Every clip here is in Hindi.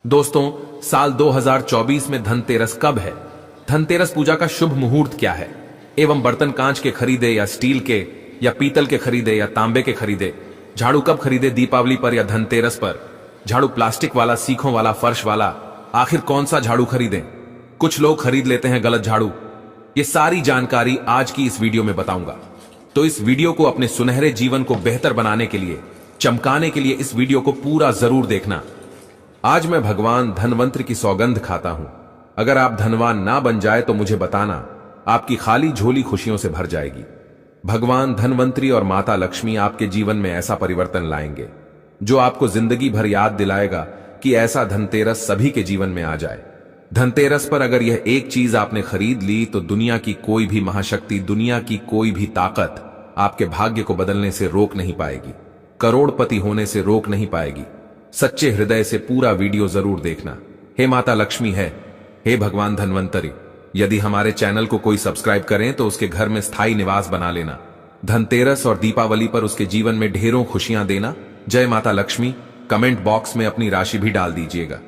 दोस्तों, साल 2024 में धनतेरस कब है? धनतेरस पूजा का शुभ मुहूर्त क्या है? एवं बर्तन कांच के खरीदे या स्टील के या पीतल के खरीदे या तांबे के खरीदे? झाड़ू कब खरीदे, दीपावली पर या धनतेरस पर? झाड़ू प्लास्टिक वाला, सीखों वाला, फर्श वाला? आखिर कौन सा झाड़ू खरीदें? कुछ लोग खरीद लेते हैं गलत झाड़ू। ये सारी जानकारी आज की इस वीडियो में बताऊंगा। तो इस वीडियो को अपने सुनहरे जीवन को बेहतर बनाने के लिए, चमकाने के लिए इस वीडियो को पूरा जरूर देखना। आज मैं भगवान धनवंतरी की सौगंध खाता हूं। अगर आप धनवान ना बन जाए तो मुझे बताना, आपकी खाली झोली खुशियों से भर जाएगी। भगवान धनवंतरी और माता लक्ष्मी आपके जीवन में ऐसा परिवर्तन लाएंगे जो आपको जिंदगी भर याद दिलाएगा कि ऐसा धनतेरस सभी के जीवन में आ जाए। धनतेरस पर अगर यह एक चीज आपने खरीद ली तो दुनिया की कोई भी महाशक्ति, दुनिया की कोई भी ताकत आपके भाग्य को बदलने से रोक नहीं पाएगी, करोड़पति होने से रोक नहीं पाएगी। सच्चे हृदय से पूरा वीडियो जरूर देखना। हे माता लक्ष्मी है, हे भगवान धनवंतरी, यदि हमारे चैनल को कोई सब्सक्राइब करें तो उसके घर में स्थायी निवास बना लेना। धनतेरस और दीपावली पर उसके जीवन में ढेरों खुशियां देना। जय माता लक्ष्मी। कमेंट बॉक्स में अपनी राशि भी डाल दीजिएगा।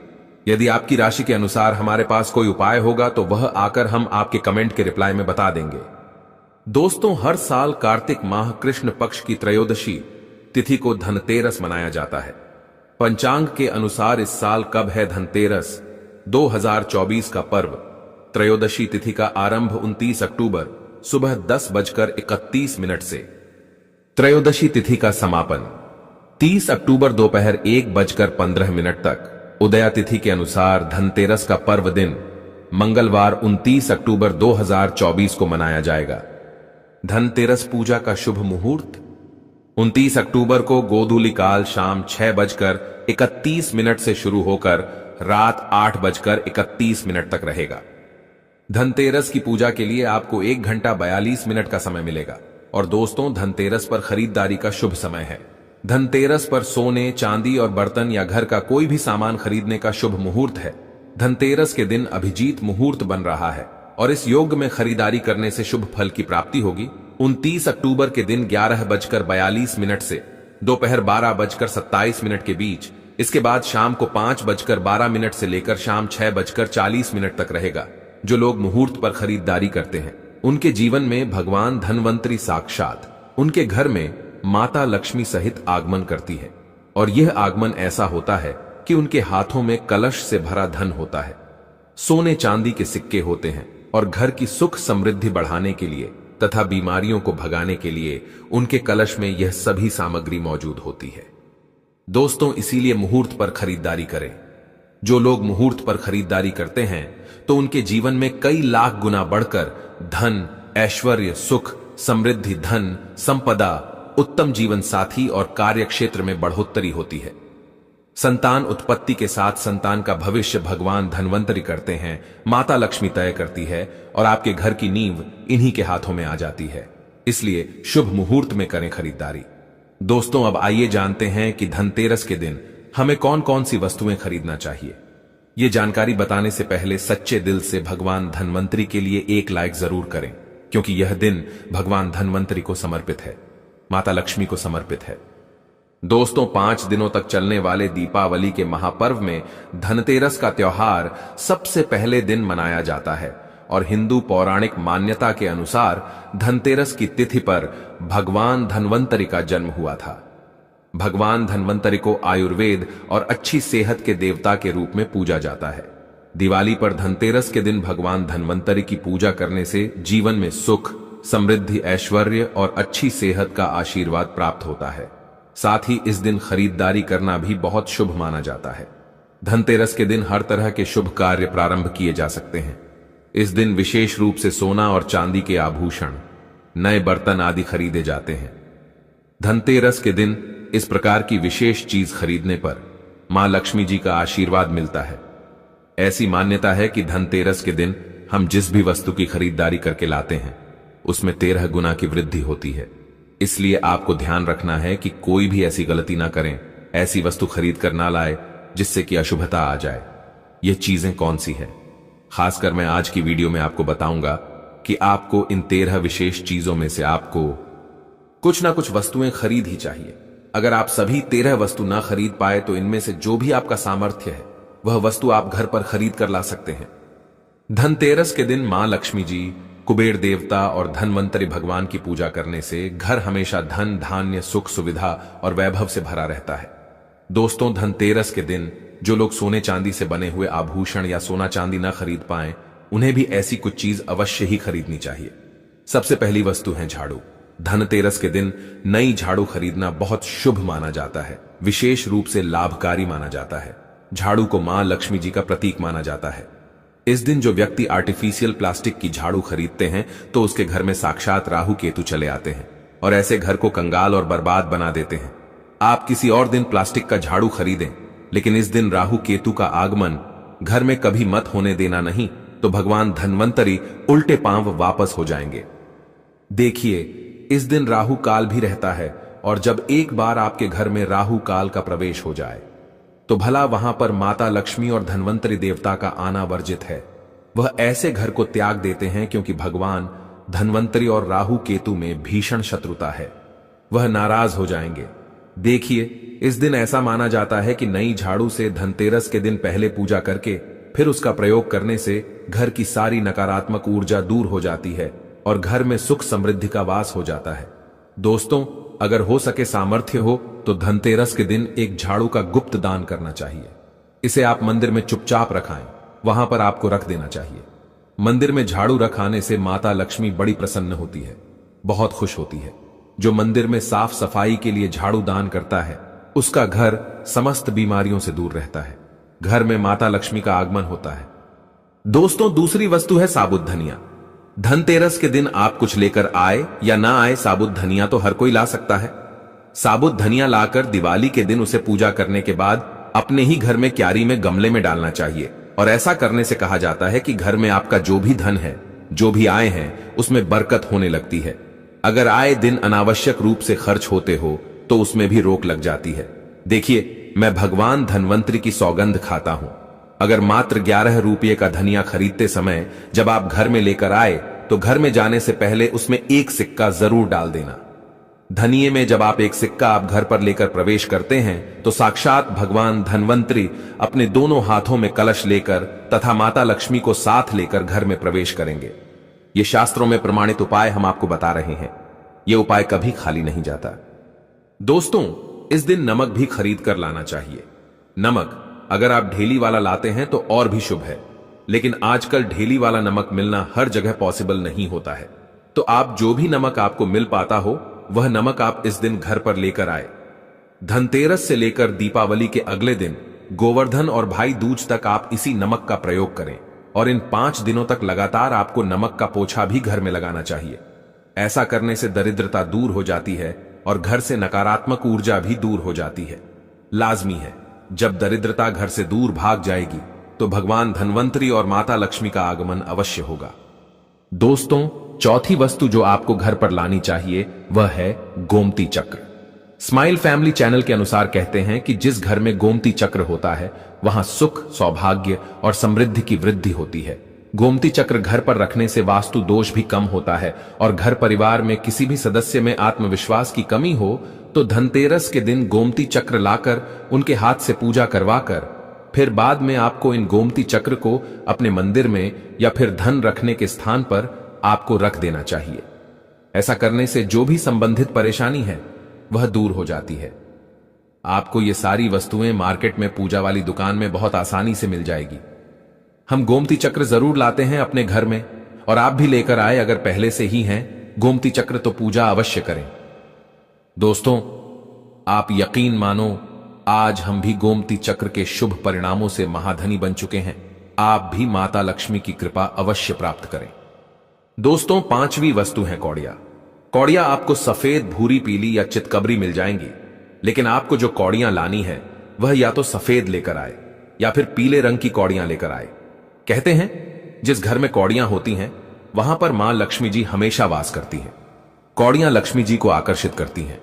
यदि आपकी राशि के अनुसार हमारे पास कोई उपाय होगा तो वह आकर हम आपके कमेंट के रिप्लाई में बता देंगे। दोस्तों, हर साल कार्तिक माह कृष्ण पक्ष की त्रयोदशी तिथि को धनतेरस मनाया जाता है। पंचांग के अनुसार इस साल कब है धनतेरस? 2024 का पर्व। त्रयोदशी तिथि का आरंभ 29 अक्टूबर सुबह 10:31 से, त्रयोदशी तिथि का समापन 30 अक्टूबर दोपहर 1:15 तक। उदया तिथि के अनुसार धनतेरस का पर्व दिन मंगलवार 29 अक्टूबर 2024 को मनाया जाएगा। धनतेरस पूजा का शुभ मुहूर्त 29 अक्टूबर को गोधूली काल शाम 6:31 से शुरू होकर रात 8:31 तक रहेगा। धनतेरस की पूजा के लिए आपको 1 घंटा 42 मिनट का समय मिलेगा। और दोस्तों, धनतेरस पर खरीदारी का शुभ समय है। धनतेरस पर सोने, चांदी और बर्तन या घर का कोई भी सामान खरीदने का शुभ मुहूर्त है। धनतेरस के दिन अभिजीत मुहूर्त बन रहा है और इस योग में खरीदारी करने से शुभ फल की प्राप्ति होगी। 29 अक्टूबर के दिन 11:42 से दोपहर 12:27 के बीच, इसके बाद शाम को 5:12 से लेकर शाम 6:40 तक रहेगा। जो लोग मुहूर्त पर खरीदारी करते हैं उनके जीवन में भगवान धनवंतरी साक्षात उनके घर में माता लक्ष्मी सहित आगमन करती है। और यह आगमन ऐसा होता है कि उनके हाथों में कलश से भरा धन होता है, सोने चांदी के सिक्के होते हैं और घर की सुख समृद्धि बढ़ाने के लिए तथा बीमारियों को भगाने के लिए उनके कलश में यह सभी सामग्री मौजूद होती है। दोस्तों, इसीलिए मुहूर्त पर खरीदारी करें। जो लोग मुहूर्त पर खरीदारी करते हैं तो उनके जीवन में कई लाख गुना बढ़कर धन, ऐश्वर्य, सुख, समृद्धि, धन, संपदा, उत्तम जीवन साथी और कार्य क्षेत्र में बढ़ोतरी होती है। संतान उत्पत्ति के साथ संतान का भविष्य भगवान धनवंतरी करते हैं, माता लक्ष्मी तय करती है और आपके घर की नींव इन्हीं के हाथों में आ जाती है। इसलिए शुभ मुहूर्त में करें खरीदारी। दोस्तों, अब आइए जानते हैं कि धनतेरस के दिन हमें कौन कौन सी वस्तुएं खरीदना चाहिए। ये जानकारी बताने से पहले सच्चे दिल से भगवान धनवंतरी के लिए एक लाइक जरूर करें, क्योंकि यह दिन भगवान धनवंतरी को समर्पित है, माता लक्ष्मी को समर्पित है। दोस्तों, 5 दिनों तक चलने वाले दीपावली के महापर्व में धनतेरस का त्योहार सबसे पहले दिन मनाया जाता है और हिंदू पौराणिक मान्यता के अनुसार धनतेरस की तिथि पर भगवान धनवंतरी का जन्म हुआ था। भगवान धनवंतरी को आयुर्वेद और अच्छी सेहत के देवता के रूप में पूजा जाता है। दिवाली पर धनतेरस के दिन भगवान धनवंतरी की पूजा करने से जीवन में सुख, समृद्धि, ऐश्वर्य और अच्छी सेहत का आशीर्वाद प्राप्त होता है। साथ ही इस दिन खरीदारी करना भी बहुत शुभ माना जाता है। धनतेरस के दिन हर तरह के शुभ कार्य प्रारंभ किए जा सकते हैं। इस दिन विशेष रूप से सोना और चांदी के आभूषण, नए बर्तन आदि खरीदे जाते हैं। धनतेरस के दिन इस प्रकार की विशेष चीज खरीदने पर मां लक्ष्मी जी का आशीर्वाद मिलता है। ऐसी मान्यता है कि धनतेरस के दिन हम जिस भी वस्तु की खरीदारी करके लाते हैं उसमें 13 गुना की वृद्धि होती है। इसलिए आपको ध्यान रखना है कि कोई भी ऐसी गलती ना करें, ऐसी वस्तु खरीद कर ना लाए जिससे कि अशुभता आ जाए। ये चीजें कौन सी है, खासकर मैं आज की वीडियो में आपको बताऊंगा कि आपको इन 13 विशेष चीजों में से आपको कुछ ना कुछ वस्तुएं खरीद ही चाहिए। अगर आप सभी 13 वस्तु ना खरीद पाए तो इनमें से जो भी आपका सामर्थ्य है वह वस्तु आप घर पर खरीद कर ला सकते हैं। धनतेरस के दिन मां लक्ष्मी जी, कुबेर देवता और धनवंतरी भगवान की पूजा करने से घर हमेशा धन, धान्य, सुख, सुविधा और वैभव से भरा रहता है। दोस्तों, धनतेरस के दिन जो लोग सोने चांदी से बने हुए आभूषण या सोना चांदी न खरीद पाए, उन्हें भी ऐसी कुछ चीज अवश्य ही खरीदनी चाहिए। सबसे पहली वस्तु है झाड़ू। धनतेरस के दिन नई झाड़ू खरीदना बहुत शुभ माना जाता है, विशेष रूप से लाभकारी माना जाता है। झाड़ू को मां लक्ष्मी जी का प्रतीक माना जाता है। इस दिन जो व्यक्ति आर्टिफिशियल प्लास्टिक की झाड़ू खरीदते हैं तो उसके घर में साक्षात राहु केतु चले आते हैं और ऐसे घर को कंगाल और बर्बाद बना देते हैं। आप किसी और दिन प्लास्टिक का झाड़ू खरीदें, लेकिन इस दिन राहु केतु का आगमन घर में कभी मत होने देना नहीं, तो भगवान धनवंतरी उल्टे पांव वापस हो जाएंगे। देखिए, इस दिन राहु काल भी रहता है और जब एक बार आपके घर में राहु काल का प्रवेश हो जाए तो भला वहां पर माता लक्ष्मी और धनवंतरी देवता का आना वर्जित है। वह ऐसे घर को त्याग देते हैं क्योंकि भगवान धनवंतरी और राहु केतु में भीषण शत्रुता है, वह नाराज हो जाएंगे। देखिए, इस दिन ऐसा माना जाता है कि नई झाड़ू से धनतेरस के दिन पहले पूजा करके फिर उसका प्रयोग करने से घर की सारी नकारात्मक ऊर्जा दूर हो जाती है और घर में सुख समृद्धि का वास हो जाता है। दोस्तों, अगर हो सके, सामर्थ्य हो तो धनतेरस के दिन एक झाड़ू का गुप्त दान करना चाहिए। इसे आप मंदिर में चुपचाप रखाएं, वहां पर आपको रख देना चाहिए। मंदिर में झाड़ू रखाने से माता लक्ष्मी बड़ी प्रसन्न होती है, बहुत खुश होती है। जो मंदिर में साफ सफाई के लिए झाड़ू दान करता है, उसका घर समस्त बीमारियों से दूर रहता है। घर में माता लक्ष्मी का आगमन होता है। दोस्तों, दूसरी वस्तु है साबुत धनिया। धनतेरस के दिन आप कुछ लेकर आए या ना आए, साबुत धनिया तो हर कोई ला सकता है। साबुत धनिया लाकर दिवाली के दिन उसे पूजा करने के बाद अपने ही घर में क्यारी में गमले में डालना चाहिए और ऐसा करने से कहा जाता है कि घर में आपका जो भी धन है, जो भी आए हैं, उसमें बरकत होने लगती है। अगर आए दिन अनावश्यक रूप से खर्च होते हो तो उसमें भी रोक लग जाती है। देखिए, मैं भगवान धनवंतरी की सौगंध खाता हूं। अगर मात्र 11 रुपये का धनिया खरीदते समय जब आप घर में लेकर आए तो घर में जाने से पहले उसमें एक सिक्का जरूर डाल देना। धनिये में जब आप एक सिक्का आप घर पर लेकर प्रवेश करते हैं तो साक्षात भगवान धनवंतरी अपने दोनों हाथों में कलश लेकर तथा माता लक्ष्मी को साथ लेकर घर में प्रवेश करेंगे। ये शास्त्रों में प्रमाणित उपाय हम आपको बता रहे हैं। यह उपाय कभी खाली नहीं जाता। दोस्तों, इस दिन नमक भी खरीद कर लाना चाहिए। नमक अगर आप ढेली वाला लाते हैं तो और भी शुभ है, लेकिन आजकल ढेली वाला नमक मिलना हर जगह पॉसिबल नहीं होता है। तो आप जो भी नमक आपको मिल पाता हो वह नमक आप इस दिन घर पर लेकर आए। धनतेरस से लेकर दीपावली के अगले दिन गोवर्धन और भाई दूज तक आप इसी नमक का प्रयोग करें और इन 5 दिनों तक लगातार आपको नमक का पोछा भी घर में लगाना चाहिए। ऐसा करने से दरिद्रता दूर हो जाती है और घर से नकारात्मक ऊर्जा भी दूर हो जाती है। लाजमी है, जब दरिद्रता घर से दूर भाग जाएगी तो भगवान धनवंतरी और माता लक्ष्मी का आगमन अवश्य होगा। दोस्तों, चौथी वस्तु जो आपको घर पर लानी चाहिए वह है गोमती चक्र। स्माइल फैमिली चैनल के अनुसार कहते हैं कि जिस घर में गोमती चक्र होता है वहां सुख, सौभाग्य और समृद्धि की वृद्धि होती है। गोमती चक्र घर पर रखने से वास्तु दोष भी कम होता है और घर परिवार में किसी भी सदस्य में आत्मविश्वास की कमी हो तो धनतेरस के दिन गोमती चक्र लाकर उनके हाथ से पूजा करवाकर फिर बाद में आपको इन गोमती चक्र को अपने मंदिर में या फिर धन रखने के स्थान पर आपको रख देना चाहिए। ऐसा करने से जो भी संबंधित परेशानी है वह दूर हो जाती है। आपको ये सारी वस्तुएं मार्केट में पूजा वाली दुकान में बहुत आसानी से मिल जाएगी। हम गोमती चक्र जरूर लाते हैं अपने घर में और आप भी लेकर आए। अगर पहले से ही हैं गोमती चक्र तो पूजा अवश्य करें। दोस्तों, आप यकीन मानो, आज हम भी गोमती चक्र के शुभ परिणामों से महाधनी बन चुके हैं। आप भी माता लक्ष्मी की कृपा अवश्य प्राप्त करें। दोस्तों, 5वीं वस्तु है कौड़िया। कौड़िया आपको सफेद, भूरी, पीली या चितकबरी मिल जाएंगी, लेकिन आपको जो कौड़ियां लानी है वह या तो सफेद लेकर आए या फिर पीले रंग की कौड़ियां लेकर आए। कहते हैं जिस घर में कौड़ियां होती हैं वहां पर मां लक्ष्मी जी हमेशा वास करती हैं। कौड़ियां लक्ष्मी जी को आकर्षित करती हैं,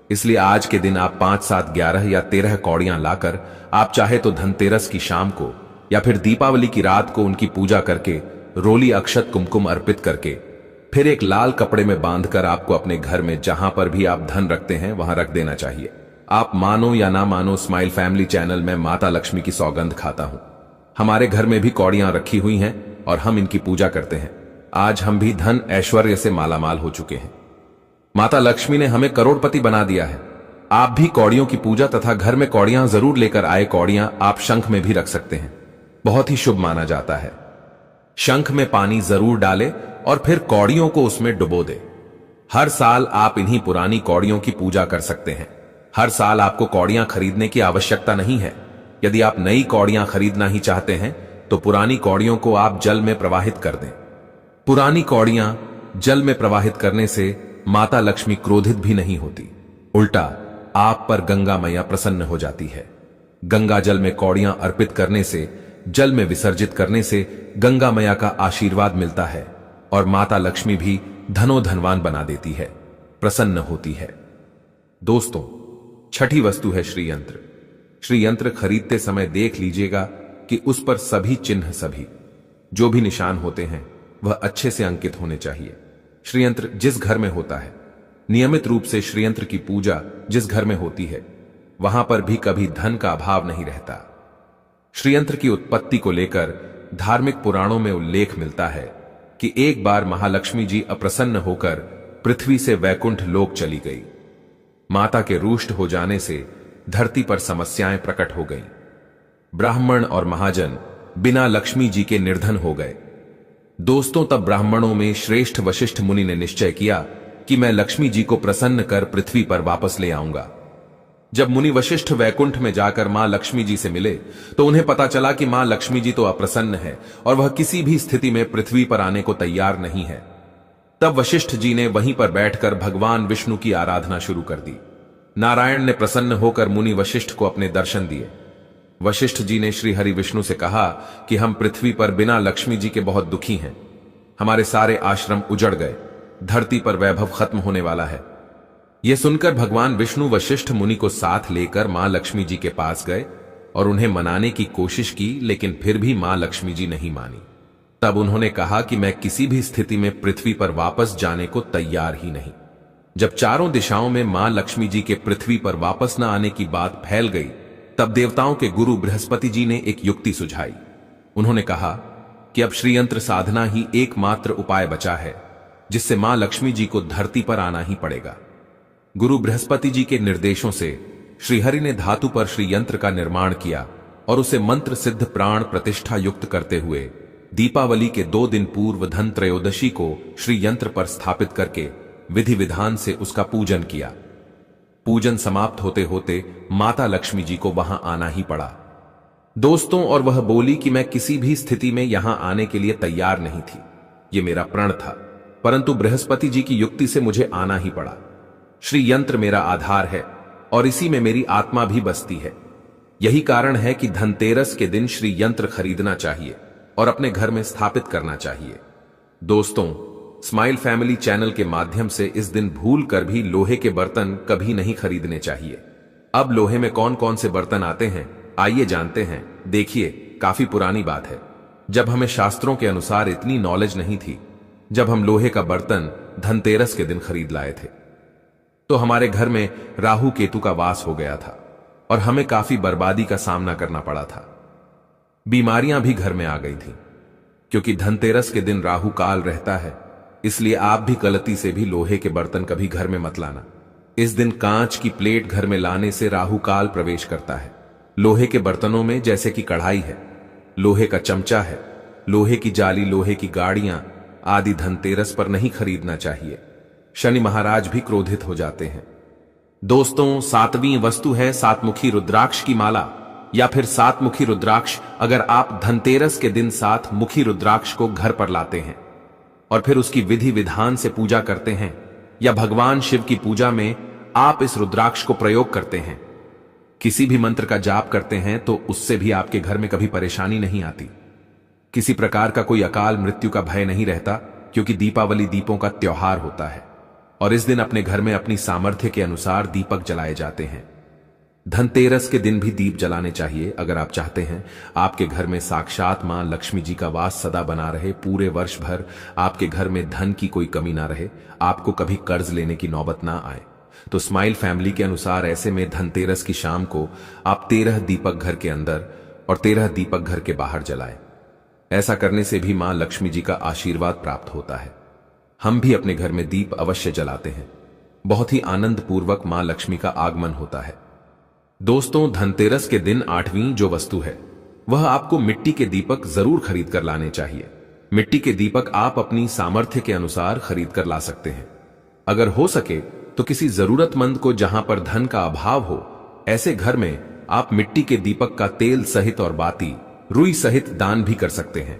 इसलिए आज के दिन आप 5, 7, 11 या 13 कौड़ियां लाकर आप चाहे तो धनतेरस की शाम को या फिर दीपावली की रात को उनकी पूजा करके रोली, अक्षत, कुमकुम अर्पित करके फिर एक लाल कपड़े में बांधकर आपको अपने घर में जहां पर भी आप धन रखते हैं वहां रख देना चाहिए। आप मानो या ना मानो, स्माइल फैमिली चैनल में माता लक्ष्मी की सौगंध खाता हूं। हमारे घर में भी कौड़ियां रखी हुई हैं और हम इनकी पूजा करते हैं। आज हम भी धन ऐश्वर्य से मालामाल हो चुके हैं। माता लक्ष्मी ने हमें करोड़पति बना दिया है। आप भी कौड़ियों की पूजा तथा घर में कौड़ियां जरूर लेकर आए। कौड़ियां आप शंख में भी रख सकते हैं, बहुत ही शुभ माना जाता है। शंख में पानी जरूर डाले और फिर कौड़ियों को उसमें डुबो दे। हर साल आप इन्हीं पुरानी कौड़ियों की पूजा कर सकते हैं। हर साल आपको कौड़ियां खरीदने की आवश्यकता नहीं है। यदि आप नई कौड़ियां खरीदना ही चाहते हैं तो पुरानी कौड़ियों को आप जल में प्रवाहित कर दें। पुरानी कौड़ियां जल में प्रवाहित करने से माता लक्ष्मी क्रोधित भी नहीं होती, उल्टा आप पर गंगा मैया प्रसन्न हो जाती है। गंगा जल में कौड़ियां अर्पित करने से, जल में विसर्जित करने से गंगा मैया का आशीर्वाद मिलता है और माता लक्ष्मी भी धनोधनवान बना देती है, प्रसन्न होती है। दोस्तों, छठी वस्तु है श्रीयंत्र। श्रीयंत्र खरीदते समय देख लीजिएगा कि उस पर सभी चिन्ह, सभी जो भी निशान होते हैं वह अच्छे से अंकित होने चाहिए। श्रीयंत्र जिस घर में होता है, नियमित रूप से श्रीयंत्र की पूजा जिस घर में होती है, वहां पर भी कभी धन का अभाव नहीं रहता। श्रीयंत्र की उत्पत्ति को लेकर धार्मिक पुराणों में उल्लेख मिलता है कि एक बार महालक्ष्मी जी अप्रसन्न होकर पृथ्वी से वैकुंठ लोक चली गई। माता के रुष्ट हो जाने से धरती पर समस्याएं प्रकट हो गईं। ब्राह्मण और महाजन बिना लक्ष्मी जी के निर्धन हो गए। दोस्तों, तब ब्राह्मणों में श्रेष्ठ वशिष्ठ मुनि ने निश्चय किया कि मैं लक्ष्मी जी को प्रसन्न कर पृथ्वी पर वापस ले आऊंगा। जब मुनि वशिष्ठ वैकुंठ में जाकर मां लक्ष्मी जी से मिले तो उन्हें पता चला कि मां लक्ष्मी जी तो अप्रसन्न है और वह किसी भी स्थिति में पृथ्वी पर आने को तैयार नहीं है। तब वशिष्ठ जी ने वहीं पर बैठकर भगवान विष्णु की आराधना शुरू कर दी। नारायण ने प्रसन्न होकर मुनि वशिष्ठ को अपने दर्शन दिए। वशिष्ठ जी ने श्री हरि विष्णु से कहा कि हम पृथ्वी पर बिना लक्ष्मी जी के बहुत दुखी हैं। हमारे सारे आश्रम उजड़ गए, धरती पर वैभव खत्म होने वाला है। यह सुनकर भगवान विष्णु वशिष्ठ मुनि को साथ लेकर मां लक्ष्मी जी के पास गए और उन्हें मनाने की कोशिश की, लेकिन फिर भी मां लक्ष्मी जी नहीं मानी। तब उन्होंने कहा कि मैं किसी भी स्थिति में पृथ्वी पर वापस जाने को तैयार ही नहीं। जब चारों दिशाओं में मां लक्ष्मी जी के पृथ्वी पर वापस न आने की बात फैल गई, तब देवताओं के गुरु बृहस्पति जी ने एक युक्ति सुझाई। उन्होंने कहा कि अब श्रीयंत्र साधना ही एकमात्र उपाय बचा है जिससे मां लक्ष्मी जी को धरती पर आना ही पड़ेगा। गुरु बृहस्पति जी के निर्देशों से श्रीहरि ने धातु पर श्रीयंत्र का निर्माण किया और उसे मंत्र सिद्ध प्राण प्रतिष्ठा युक्त करते हुए दीपावली के 2 दिन पूर्व धन त्रयोदशी को श्रीयंत्र पर स्थापित करके विधि विधान से उसका पूजन किया। पूजन समाप्त होते होते माता लक्ष्मी जी को वहां आना ही पड़ा। दोस्तों, और वह बोली कि मैं किसी भी स्थिति में यहां आने के लिए तैयार नहीं थी, ये मेरा प्रण था, परंतु बृहस्पति जी की युक्ति से मुझे आना ही पड़ा। श्री यंत्र मेरा आधार है और इसी में मेरी आत्मा भी बसती है। यही कारण है कि धनतेरस के दिन श्री यंत्र खरीदना चाहिए और अपने घर में स्थापित करना चाहिए। दोस्तों, स्माइल फैमिली चैनल के माध्यम से इस दिन भूल कर भी लोहे के बर्तन कभी नहीं खरीदने चाहिए। अब लोहे में कौन कौन से बर्तन आते हैं, आइए जानते हैं। देखिए, काफी पुरानी बात है, जब हमें शास्त्रों के अनुसार इतनी नॉलेज नहीं थी, जब हम लोहे का बर्तन धनतेरस के दिन खरीद लाए थे, तो हमारे घर में राहु केतु का वास हो गया था और हमें काफी बर्बादी का सामना करना पड़ा था। बीमारियां भी घर में आ गई थी, क्योंकि धनतेरस के दिन राहु काल रहता है। इसलिए आप भी गलती से भी लोहे के बर्तन कभी घर में मत लाना। इस दिन कांच की प्लेट घर में लाने से राहु काल प्रवेश करता है। लोहे के बर्तनों में जैसे कि कढ़ाई है, लोहे का चमचा है, लोहे की जाली, लोहे की गाड़ियां आदि धनतेरस पर नहीं खरीदना चाहिए। शनि महाराज भी क्रोधित हो जाते हैं। दोस्तों, 7वीं वस्तु है सातमुखी रुद्राक्ष की माला या फिर सातमुखी रुद्राक्ष। अगर आप धनतेरस के दिन 7 मुखी रुद्राक्ष को घर पर लाते हैं और फिर उसकी विधि विधान से पूजा करते हैं, या भगवान शिव की पूजा में आप इस रुद्राक्ष को प्रयोग करते हैं, किसी भी मंत्र का जाप करते हैं, तो उससे भी आपके घर में कभी परेशानी नहीं आती। किसी प्रकार का कोई अकाल मृत्यु का भय नहीं रहता, क्योंकि दीपावली दीपों का त्योहार होता है और इस दिन अपने घर में अपनी सामर्थ्य के अनुसार दीपक जलाए जाते हैं। धनतेरस के दिन भी दीप जलाने चाहिए अगर आप चाहते हैं आपके घर में साक्षात मां लक्ष्मी जी का वास सदा बना रहे, पूरे वर्ष भर आपके घर में धन की कोई कमी ना रहे, आपको कभी कर्ज लेने की नौबत ना आए। तो स्माइल फैमिली के अनुसार ऐसे में धनतेरस की शाम को आप 13 दीपक घर के अंदर और 13 दीपक घर के बाहर जलाएं। ऐसा करने से भी मां लक्ष्मी जी का आशीर्वाद प्राप्त होता है। हम भी अपने घर में दीप अवश्य जलाते हैं। बहुत ही आनंद पूर्वक मां लक्ष्मी का आगमन होता है। दोस्तों, धनतेरस के दिन 8वीं जो वस्तु है वह आपको मिट्टी के दीपक जरूर खरीद कर लाने चाहिए। मिट्टी के दीपक आप अपनी सामर्थ्य के अनुसार खरीद कर ला सकते हैं। अगर हो सके तो किसी जरूरतमंद को जहां पर धन का अभाव हो, ऐसे घर में आप मिट्टी के दीपक का तेल सहित और बाती रुई सहित दान भी कर सकते हैं।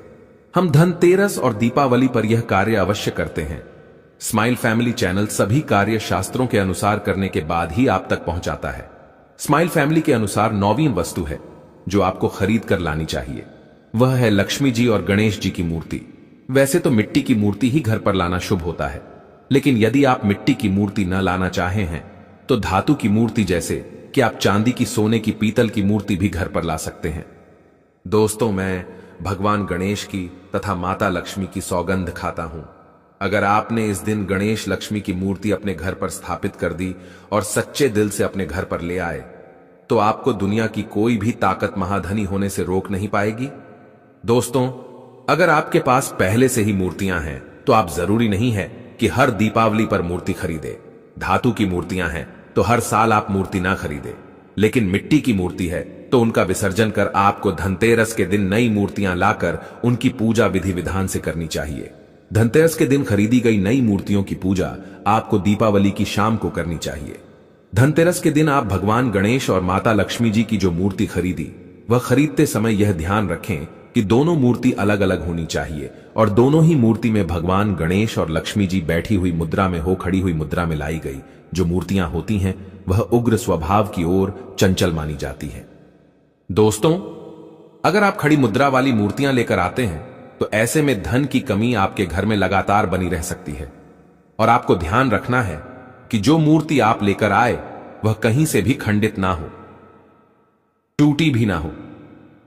हम धनतेरस और दीपावली पर यह कार्य अवश्य करते हैं। स्माइल फैमिली चैनल सभी कार्य शास्त्रों के अनुसार करने के बाद ही आप तक पहुंचाता है। स्माइल फैमिली के अनुसार 9वीं वस्तु है जो आपको खरीद कर लानी चाहिए, वह है लक्ष्मी जी और गणेश जी की मूर्ति। वैसे तो मिट्टी की मूर्ति ही घर पर लाना शुभ होता है, लेकिन यदि आप मिट्टी की मूर्ति न लाना चाहे हैं तो धातु की मूर्ति जैसे कि आप चांदी की, सोने की, पीतल की मूर्ति भी घर पर ला सकते हैं। दोस्तों, मैं भगवान गणेश की तथा माता लक्ष्मी की सौगंध खाता हूं। अगर आपने इस दिन गणेश लक्ष्मी की मूर्ति अपने घर पर स्थापित कर दी और सच्चे दिल से अपने घर पर ले आए तो आपको दुनिया की कोई भी ताकत महाधनी होने से रोक नहीं पाएगी। दोस्तों, अगर आपके पास पहले से ही मूर्तियां हैं तो आप जरूरी नहीं है कि हर दीपावली पर मूर्ति खरीदे। धातु की मूर्तियां हैं तो हर साल आप मूर्ति ना खरीदे, लेकिन मिट्टी की मूर्ति है तो उनका विसर्जन कर आपको धनतेरस के दिन नई मूर्तियां लाकर उनकी पूजा विधि विधान से करनी चाहिए। धनतेरस के दिन खरीदी गई नई मूर्तियों की पूजा आपको दीपावली की शाम को करनी चाहिए। धनतेरस के दिन आप भगवान गणेश और माता लक्ष्मी जी की जो मूर्ति खरीदी, वह खरीदते समय यह ध्यान रखें कि दोनों मूर्ति अलग अलग होनी चाहिए और दोनों ही मूर्ति में भगवान गणेश और लक्ष्मी जी बैठी हुई मुद्रा में हो, खड़ी हुई मुद्रा में लाई गई जो मूर्तियां होती हैं वह उग्र स्वभाव की ओर चंचल मानी जाती है। दोस्तों, अगर आप खड़ी मुद्रा वाली मूर्तियां लेकर आते हैं तो ऐसे में धन की कमी आपके घर में लगातार बनी रह सकती है और आपको ध्यान रखना है कि जो मूर्ति आप लेकर आए वह कहीं से भी खंडित ना हो, टूटी भी ना हो।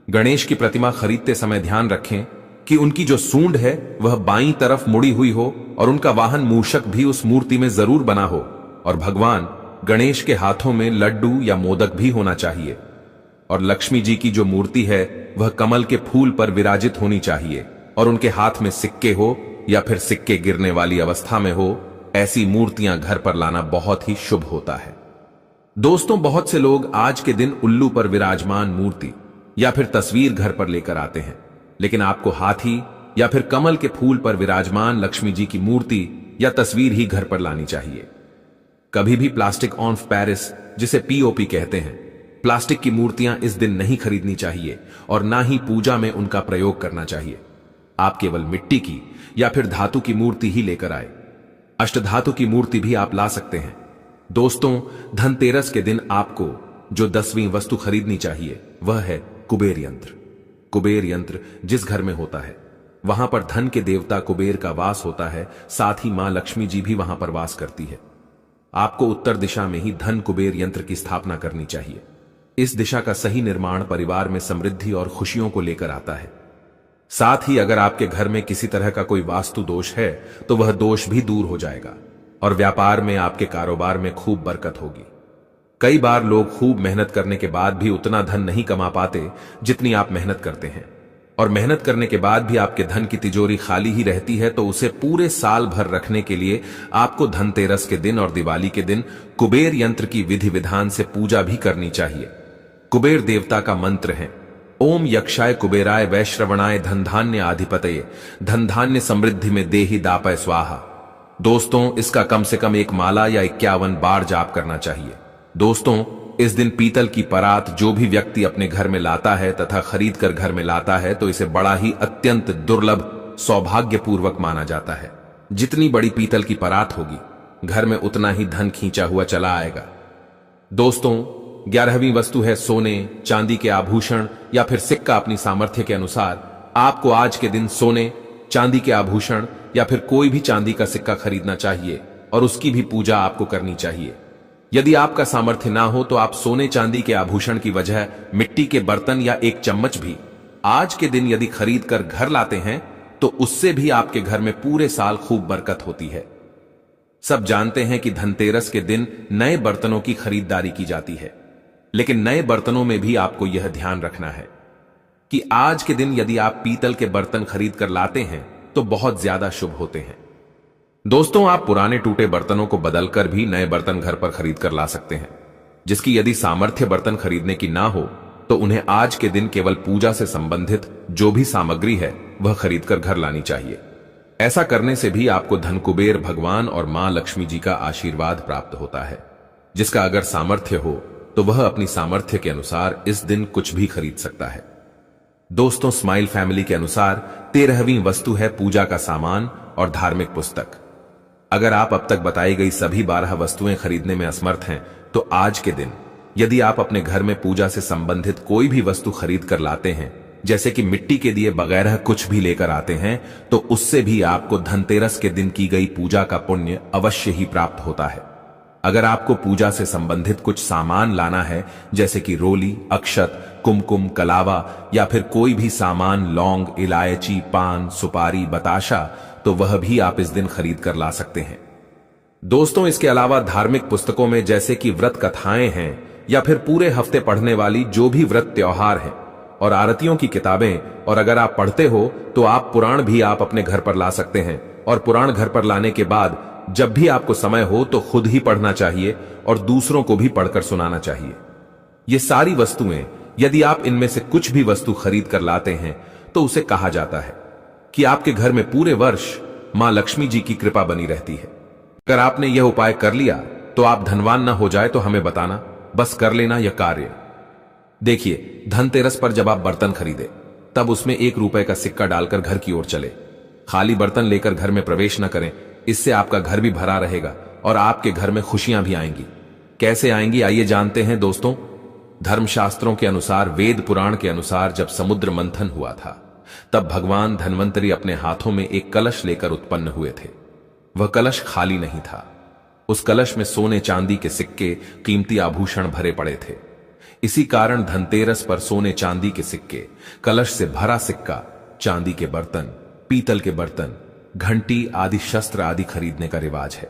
गणेश की प्रतिमा खरीदते समय ध्यान रखें कि उनकी जो सूंड है वह बाईं तरफ मुड़ी हुई हो और उनका वाहन मूषक भी उस मूर्ति में जरूर बना हो और भगवान गणेश के हाथों में लड्डू या मोदक भी होना चाहिए और लक्ष्मी जी की जो मूर्ति है वह कमल के फूल पर विराजित होनी चाहिए और उनके हाथ में सिक्के हो या फिर सिक्के गिरने वाली अवस्था में हो। ऐसी मूर्तियां घर पर लाना बहुत ही शुभ होता है। दोस्तों, बहुत से लोग आज के दिन उल्लू पर विराजमान मूर्ति या फिर तस्वीर घर पर लेकर आते हैं, लेकिन आपको हाथी या फिर कमल के फूल पर विराजमान लक्ष्मी जी की मूर्ति या तस्वीर ही घर पर लानी चाहिए। कभी भी प्लास्टिक ऑन पेरिस, जिसे पीओपी कहते हैं, प्लास्टिक की मूर्तियां इस दिन नहीं खरीदनी चाहिए और ना ही पूजा में उनका प्रयोग करना चाहिए। आप केवल मिट्टी की या फिर धातु की मूर्ति ही लेकर आए। अष्टधातु की मूर्ति भी आप ला सकते हैं। दोस्तों, धनतेरस के दिन आपको जो 10वीं वस्तु खरीदनी चाहिए वह है कुबेर यंत्र। कुबेर यंत्र जिस घर में होता है वहां पर धन के देवता कुबेर का वास होता है, साथ ही मां लक्ष्मी जी भी वहां पर वास करती है। आपको उत्तर दिशा में ही धन कुबेर यंत्र की स्थापना करनी चाहिए। इस दिशा का सही निर्माण परिवार में समृद्धि और खुशियों को लेकर आता है। साथ ही अगर आपके घर में किसी तरह का कोई वास्तु दोष है तो वह दोष भी दूर हो जाएगा और व्यापार में, आपके कारोबार में खूब बरकत होगी। कई बार लोग खूब मेहनत करने के बाद भी उतना धन नहीं कमा पाते जितनी आप मेहनत करते हैं, और मेहनत करने के बाद भी आपके धन की तिजोरी खाली ही रहती है, तो उसे पूरे साल भर रखने के लिए आपको धनतेरस के दिन और दिवाली के दिन कुबेर यंत्र की विधि विधान से पूजा भी करनी चाहिए। कुबेर देवता का मंत्र है ओम यक्षाय कुबेराय वैश्रवणाय धनधान्य आधिपतये धनधान्य समृद्धि में देहि दापय स्वाहा। दोस्तों, इसका कम से कम एक माला या 51 बार जाप करना चाहिए। दोस्तों, इस दिन पीतल की परात जो भी व्यक्ति अपने घर में लाता है तथा खरीद कर घर में लाता है तो इसे बड़ा ही अत्यंत दुर्लभ, सौभाग्यपूर्वक माना जाता है। जितनी बड़ी पीतल की परात होगी घर में उतना ही धन खींचा हुआ चला आएगा। दोस्तों, 11वीं वस्तु है सोने चांदी के आभूषण या फिर सिक्का। अपनी सामर्थ्य के अनुसार आपको आज के दिन सोने चांदी के आभूषण या फिर कोई भी चांदी का सिक्का खरीदना चाहिए और उसकी भी पूजा आपको करनी चाहिए। यदि आपका सामर्थ्य ना हो तो आप सोने चांदी के आभूषण की वजह मिट्टी के बर्तन या एक चम्मच भी आज के दिन यदि खरीद कर घर लाते हैं तो उससे भी आपके घर में पूरे साल खूब बरकत होती है। सब जानते हैं कि धनतेरस के दिन नए बर्तनों की खरीदारी की जाती है, लेकिन नए बर्तनों में भी आपको यह ध्यान रखना है कि आज के दिन यदि आप पीतल के बर्तन खरीद कर लाते हैं तो बहुत ज्यादा शुभ होते हैं। दोस्तों, आप पुराने टूटे बर्तनों को बदलकर भी नए बर्तन घर पर खरीद कर ला सकते हैं। जिसकी यदि सामर्थ्य बर्तन खरीदने की ना हो तो उन्हें आज के दिन केवल पूजा से संबंधित जो भी सामग्री है वह खरीद कर घर लानी चाहिए। ऐसा करने से भी आपको धन कुबेर भगवान और मां लक्ष्मी जी का आशीर्वाद प्राप्त होता है। जिसका अगर सामर्थ्य हो तो वह अपनी सामर्थ्य के अनुसार इस दिन कुछ भी खरीद सकता है। दोस्तों, स्माइल फैमिली के अनुसार 13वीं वस्तु है पूजा का सामान और धार्मिक पुस्तक। अगर आप अब तक बताई गई सभी 12 वस्तुएं खरीदने में असमर्थ हैं तो आज के दिन यदि आप अपने घर में पूजा से संबंधित कोई भी वस्तु खरीद कर लाते हैं, जैसे कि मिट्टी के दिए वगैरह कुछ भी लेकर आते हैं, तो उससे भी आपको धनतेरस के दिन की गई पूजा का पुण्य अवश्य ही प्राप्त होता है। अगर आपको पूजा से संबंधित कुछ सामान लाना है, जैसे कि रोली, अक्षत, कुमकुम, कलावा या फिर कोई भी सामान, लौंग, इलायची, पान, सुपारी, बताशा, तो वह भी आप इस दिन खरीद कर ला सकते हैं। दोस्तों, इसके अलावा धार्मिक पुस्तकों में जैसे कि व्रत कथाएं हैं या फिर पूरे हफ्ते पढ़ने वाली जो भी व्रत त्योहार हैं और आरतियों की किताबें, और अगर आप पढ़ते हो तो आप पुराण भी आप अपने घर पर ला सकते हैं। और पुराण घर पर लाने के बाद जब भी आपको समय हो तो खुद ही पढ़ना चाहिए और दूसरों को भी पढ़कर सुनाना चाहिए। ये सारी वस्तुएं यदि आप इनमें से कुछ भी वस्तु खरीद कर लाते हैं तो उसे कहा जाता है कि आपके घर में पूरे वर्ष मां लक्ष्मी जी की कृपा बनी रहती है। अगर आपने यह उपाय कर लिया तो आप धनवान ना हो जाए तो हमें बताना, बस कर लेना यह कार्य। देखिए, धनतेरस पर जब आप बर्तन खरीदे तब उसमें 1 रुपए का सिक्का डालकर घर की ओर चले। खाली बर्तन लेकर घर में प्रवेश न करें, इससे आपका घर भी भरा रहेगा और आपके घर में खुशियां भी आएंगी। कैसे आएंगी आइए जानते हैं दोस्तों। धर्मशास्त्रों के अनुसार, वेद पुराण के अनुसार, जब समुद्र मंथन हुआ था तब भगवान धन्वंतरी अपने हाथों में एक कलश लेकर उत्पन्न हुए थे। वह कलश खाली नहीं था। उस कलश में सोने चांदी के सिक्के, कीमती आभूषण भरे पड़े थे। इसी कारण धनतेरस पर सोने चांदी के सिक्के, कलश से भरा सिक्का, चांदी के बर्तन, पीतल के बर्तन, घंटी आदि शस्त्र आदि खरीदने का रिवाज है।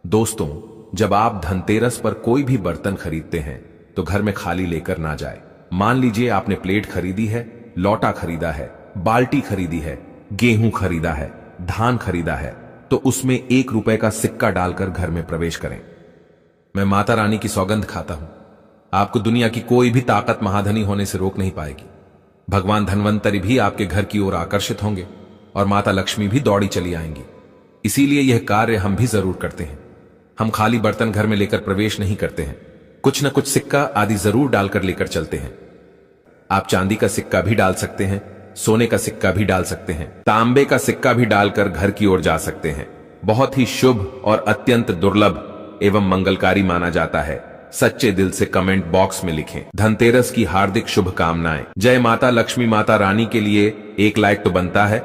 दोस्तों, जब आप धनतेरस पर कोई भी बर्तन खरीदते हैं तो घर में खाली लेकर ना जाए। मान लीजिए आपने प्लेट खरीदी है, लौटा खरीदा है, बाल्टी खरीदी है, गेहूं खरीदा है, धान खरीदा है, तो उसमें 1 रुपए का सिक्का डालकर घर में प्रवेश करें। मैं माता रानी की सौगंध खाता हूं, आपको दुनिया की कोई भी ताकत महाधनी होने से रोक नहीं पाएगी। भगवान धन्वंतरी भी आपके घर की ओर आकर्षित होंगे और माता लक्ष्मी भी दौड़ी चली आएंगी। इसीलिए यह कार्य हम भी जरूर करते हैं। हम खाली बर्तन घर में लेकर प्रवेश नहीं करते हैं, कुछ न कुछ सिक्का आदि जरूर डालकर लेकर चलते हैं। आप चांदी का सिक्का भी डाल सकते हैं, सोने का सिक्का भी डाल सकते हैं, तांबे का सिक्का भी डालकर घर की ओर जा सकते हैं। बहुत ही शुभ और अत्यंत दुर्लभ एवं मंगलकारी माना जाता है। सच्चे दिल से कमेंट बॉक्स में लिखें धनतेरस की हार्दिक शुभकामनाएं। जय माता लक्ष्मी माता रानी के लिए 1 लाइक तो बनता है।